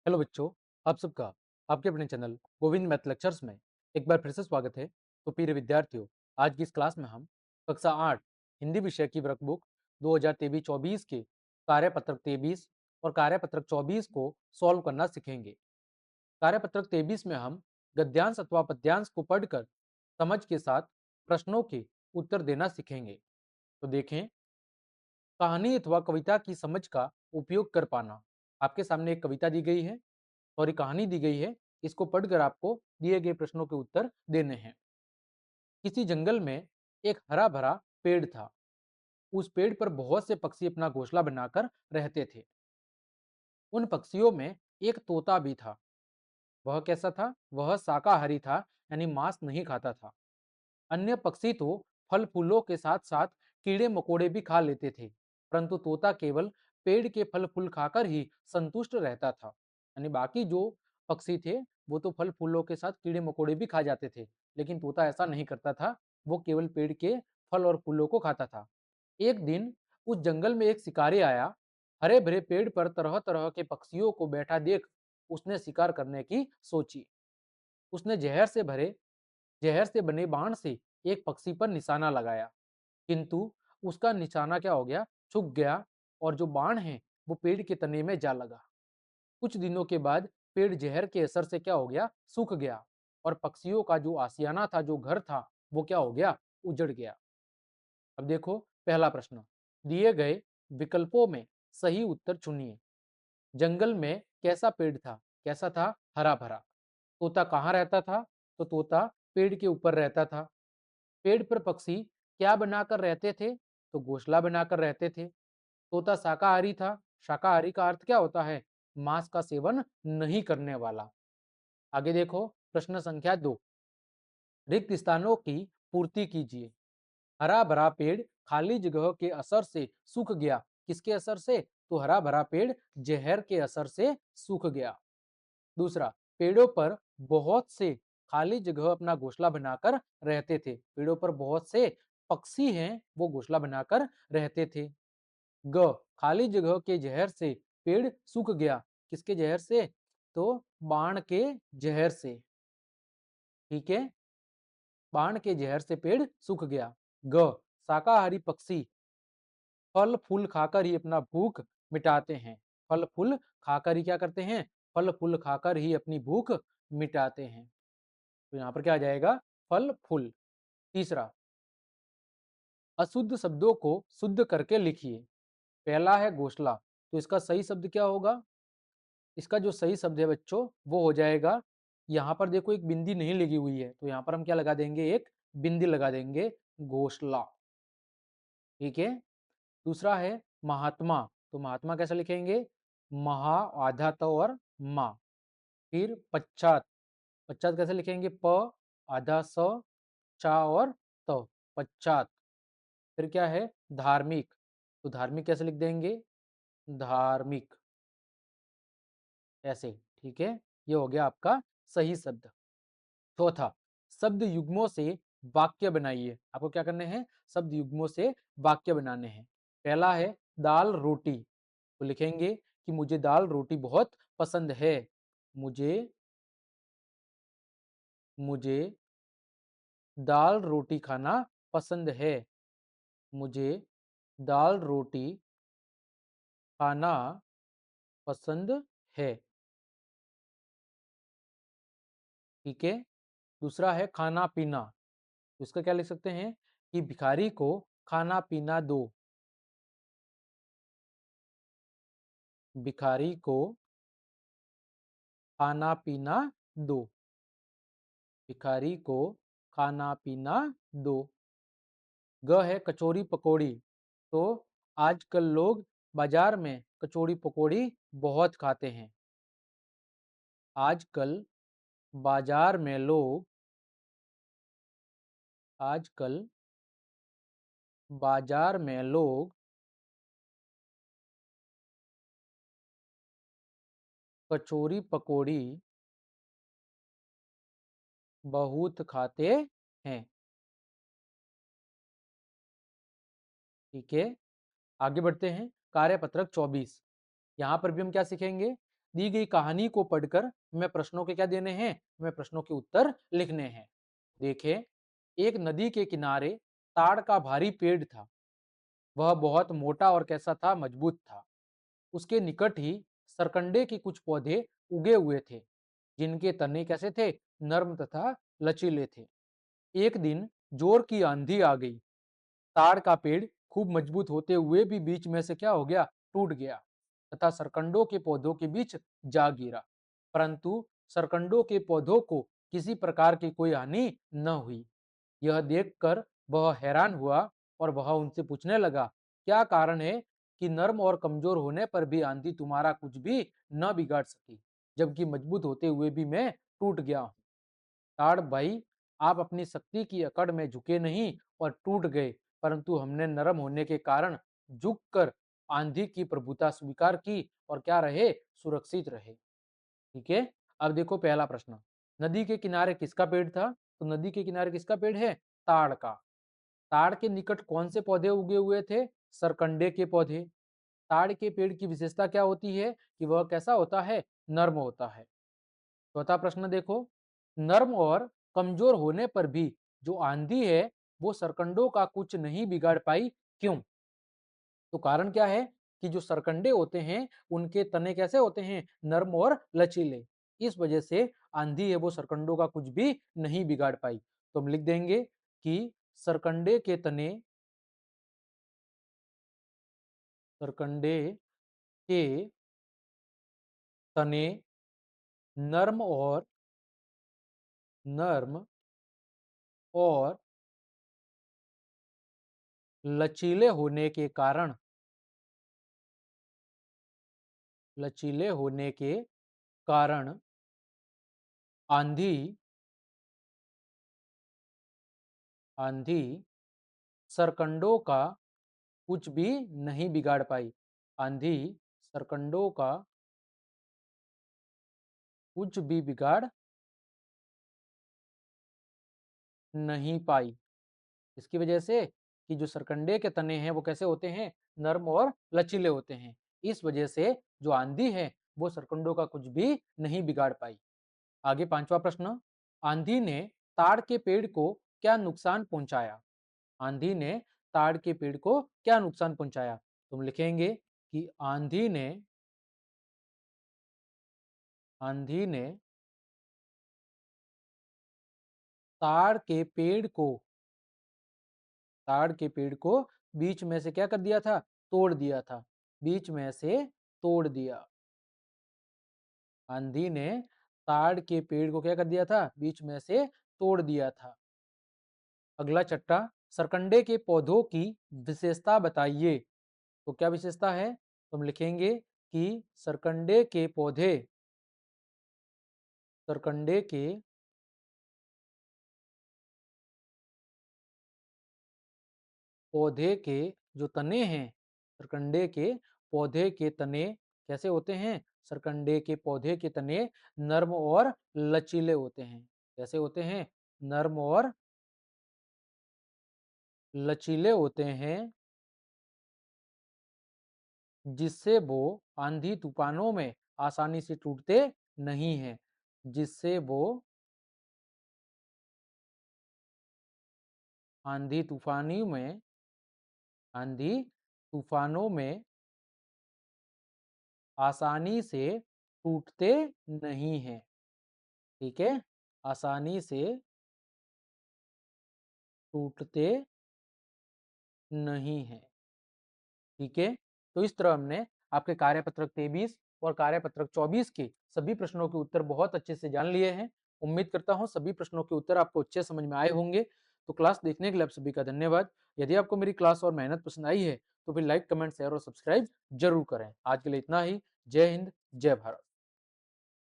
Hello बच्चों, आप सबका आपके अपने चैनल गोविंद मैथ लेक्चर्स में एक बार फिर से स्वागत है। तो प्रिय विद्यार्थियों, आज की इस क्लास में हम कक्षा 8 हिंदी विषय की वर्कबुक 2023-24 के कार्यपत्रक 23 और कार्यपत्रक 24 को सॉल्व करना सीखेंगे। कार्यपत्रक 23 में हम गद्यांश अथवा पद्यांश को पढ़कर समझ के साथ प्रश्नों के उत्तर देना सीखेंगे। तो देखें, कहानी अथवा कविता की समझ का उपयोग कर पाना। आपके सामने एक कविता दी गई है और एक कहानी दी गई है। इसको पढ़कर आपको दिए गए प्रश्नों के उत्तर देने हैं। किसी जंगल में एक हरा भरा पेड़ था। उस पेड़ पर बहुत से पक्षी अपना घोंसला बनाकर रहते थे। उन पक्षियों में एक तोता भी था। वह कैसा था? वह शाकाहारी था, यानी मांस नहीं खाता था। अन्य पक्षी तो फल फूलों के साथ साथ कीड़े मकोड़े भी खा लेते थे, परंतु तोता केवल पेड़ के फल फूल खाकर ही संतुष्ट रहता था। यानी बाकी जो पक्षी थे वो तो फल फूलों के साथ कीड़े मकोड़े भी खा जाते थे, लेकिन तोता ऐसा नहीं करता था। वो केवल पेड़ के फल और फूलों को खाता था। एक दिन उस जंगल में एक शिकारी आया। हरे भरे पेड़ पर तरह तरह के पक्षियों को बैठा देख उसने शिकार करने की सोची। उसने जहर से बने बाण से एक पक्षी पर निशाना लगाया, किंतु उसका निशाना क्या हो गया? चूक गया, और जो बाण है वो पेड़ के तने में जा लगा। कुछ दिनों के बाद पेड़ जहर के असर से क्या हो गया? सूख गया, और पक्षियों का जो आशियाना था, जो घर था, वो क्या हो गया? उजड़ गया। अब देखो, पहला प्रश्न, दिए गए विकल्पों में सही उत्तर चुनिए। जंगल में कैसा पेड़ था? कैसा था? हरा भरा। तोता कहाँ रहता था? तो तोता पेड़ के ऊपर रहता था। पेड़ पर पक्षी क्या बनाकर रहते थे? तो घोंसला बनाकर रहते थे। तोता शाकाहारी था। शाकाहारी का अर्थ क्या होता है? मांस का सेवन नहीं करने वाला। आगे देखो, प्रश्न संख्या 2, रिक्त स्थानों की पूर्ति कीजिए। हरा भरा पेड़ खाली जगह के असर से सूख गया। किसके असर से? तो हरा भरा पेड़ जहर के असर से सूख गया। दूसरा, पेड़ों पर बहुत से खाली जगह अपना घोंसला बनाकर रहते थे। पेड़ों पर बहुत से पक्षी हैं, वो घोंसला बनाकर रहते थे। ग, खाली जगह के जहर से पेड़ सूख गया। किसके जहर से? तो बाण के जहर से। ठीक है, बाण के जहर से पेड़ सूख गया। ग, शाकाहारी पक्षी फल फूल खाकर ही अपना भूख मिटाते हैं। फल फूल खाकर ही क्या करते हैं? फल फूल खाकर ही अपनी भूख मिटाते हैं। तो यहाँ पर क्या आ जाएगा? फल फूल। तीसरा, अशुद्ध शब्दों को शुद्ध करके लिखिए। पहला है घोंसला, तो इसका सही शब्द क्या होगा? इसका जो सही शब्द है बच्चों, वो हो जाएगा, यहाँ पर देखो एक बिंदी नहीं लगी हुई है, तो यहाँ पर हम क्या लगा देंगे? एक बिंदी लगा देंगे, घोंसला। ठीक है। दूसरा है महात्मा, तो महात्मा कैसे लिखेंगे? महा आधा त और मा। फिर पश्चात, पश्चात कैसे लिखेंगे? प आधा स चा और त, पश्चात। फिर क्या है? धार्मिक, तो धार्मिक कैसे लिख देंगे? धार्मिक, ऐसे। ठीक है, ये हो गया आपका सही शब्द। चौथा, शब्द युग्मों से वाक्य बनाइए। आपको क्या करने हैं? शब्द युग्मों से वाक्य बनाने हैं। पहला है दाल रोटी, तो लिखेंगे कि मुझे दाल रोटी बहुत पसंद है। मुझे मुझे दाल रोटी खाना पसंद है। मुझे दाल रोटी खाना पसंद है। ठीक है। दूसरा है खाना पीना, तो इसका क्या लिख सकते हैं? कि भिखारी को खाना पीना दो। भिखारी को खाना पीना दो। भिखारी को खाना पीना दो। ग है कचौरी पकौड़ी, तो आजकल लोग बाजार में कचौड़ी पकौड़ी बहुत खाते हैं। आजकल बाजार में लोग आजकल बाजार में लोग कचौरी पकौड़ी बहुत खाते हैं। ठीक है, आगे बढ़ते हैं। कार्यपत्रक 24, यहाँ पर भी हम क्या सीखेंगे? दी गई कहानी को पढ़कर हमें प्रश्नों के क्या देने हैं, हमें प्रश्नों के उत्तर लिखने हैं। देखें, एक नदी के किनारे ताड़ का भारी पेड़ था। वह बहुत मोटा और कैसा था, मजबूत था। उसके निकट ही सरकंडे के कुछ पौधे उगे हुए थे, जिनके तने कैसे थे, नर्म तथा लचीले थे। एक दिन जोर की आंधी आ गई। ताड़ का पेड़ खूब मजबूत होते हुए भी बीच में से क्या हो गया, टूट गया तथा सरकंडों के पौधों के बीच जा गिरा। परंतु सरकंडों के पौधों को किसी प्रकार की कोई हानि न हुई। यह देखकर वह हैरान हुआ और वह उनसे पूछने लगा, क्या कारण है कि नर्म और कमजोर होने पर भी आंधी तुम्हारा कुछ भी न बिगाड़ सकी, जबकि मजबूत होते हुए भी मैं टूट गया हूँ। ताड़ भाई, आप अपनी शक्ति की अकड़ में झुके नहीं और टूट गए, परंतु हमने नरम होने के कारण झुककर आंधी की प्रभुता स्वीकार की और क्या रहे, सुरक्षित रहे। ठीक है। अब देखो पहला प्रश्न, नदी के किनारे किसका पेड़ था? तो नदी के किनारे किसका पेड़ है? ताड़ का। ताड़ के निकट कौन से पौधे उगे हुए थे? सरकंडे के पौधे। ताड़ के पेड़ की विशेषता क्या होती है कि वह कैसा होता है? नर्म होता है। चौथा प्रश्न देखो, नर्म और कमजोर होने पर भी जो आंधी है वो सरकंडों का कुछ नहीं बिगाड़ पाई, क्यों? तो कारण क्या है कि जो सरकंडे होते हैं उनके तने कैसे होते हैं, नर्म और लचीले। इस वजह से आंधी है वो सरकंडों का कुछ भी नहीं बिगाड़ पाई। तो हम लिख देंगे कि सरकंडे के तने, सरकंडे के तने नर्म और नर्म और लचीले होने के कारण, लचीले होने के कारण आंधी, आंधी सरकंडों का कुछ भी नहीं बिगाड़ पाई। आंधी सरकंडों का कुछ भी बिगाड़ नहीं पाई। इसकी वजह से कि जो सरकंडे के तने हैं वो कैसे होते हैं, नर्म और लचीले होते हैं। इस वजह से जो आंधी है वो सरकंडों का कुछ भी नहीं बिगाड़ पाई। आगे पांचवा प्रश्न, आंधी ने ताड़ के पेड़ को क्या नुकसान पहुंचाया? आंधी ने ताड़ के पेड़ को क्या नुकसान पहुंचाया? तुम लिखेंगे कि आंधी ने ताड़ के पेड़ को, ताड़ के पेड़ को बीच में से क्या कर दिया था, तोड़ दिया था। बीच में से तोड़ दिया। आंधी ने ताड़ के पेड़ को क्या कर दिया था, बीच में से तोड़ दिया था। अगला चट्टा, सरकंडे के पौधों की विशेषता बताइए। तो क्या विशेषता है? तो हम लिखेंगे कि सरकंडे के पौधे, सरकंडे के पौधे के जो तने हैं, सरकंडे के पौधे के तने कैसे होते हैं? सरकंडे के पौधे के तने नर्म और लचीले होते हैं। कैसे होते हैं? नर्म और लचीले होते हैं, जिससे वो आंधी तूफानों में आसानी से टूटते नहीं हैं। जिससे वो आंधी तूफानी में, आंधी तूफानों में आसानी से टूटते नहीं हैं। ठीक है, आसानी से टूटते नहीं हैं। ठीक है, तो इस तरह हमने आपके कार्यपत्रक 23 और कार्यपत्रक 24 के सभी प्रश्नों के उत्तर बहुत अच्छे से जान लिए हैं। उम्मीद करता हूं सभी प्रश्नों के उत्तर आपको अच्छे समझ में आए होंगे। तो क्लास देखने के लिए आप सभी का धन्यवाद। यदि आपको मेरी क्लास और मेहनत पसंद आई है तो फिर लाइक, कमेंट, शेयर और सब्सक्राइब जरूर करें। आज के लिए इतना ही। जय हिंद, जय भारत।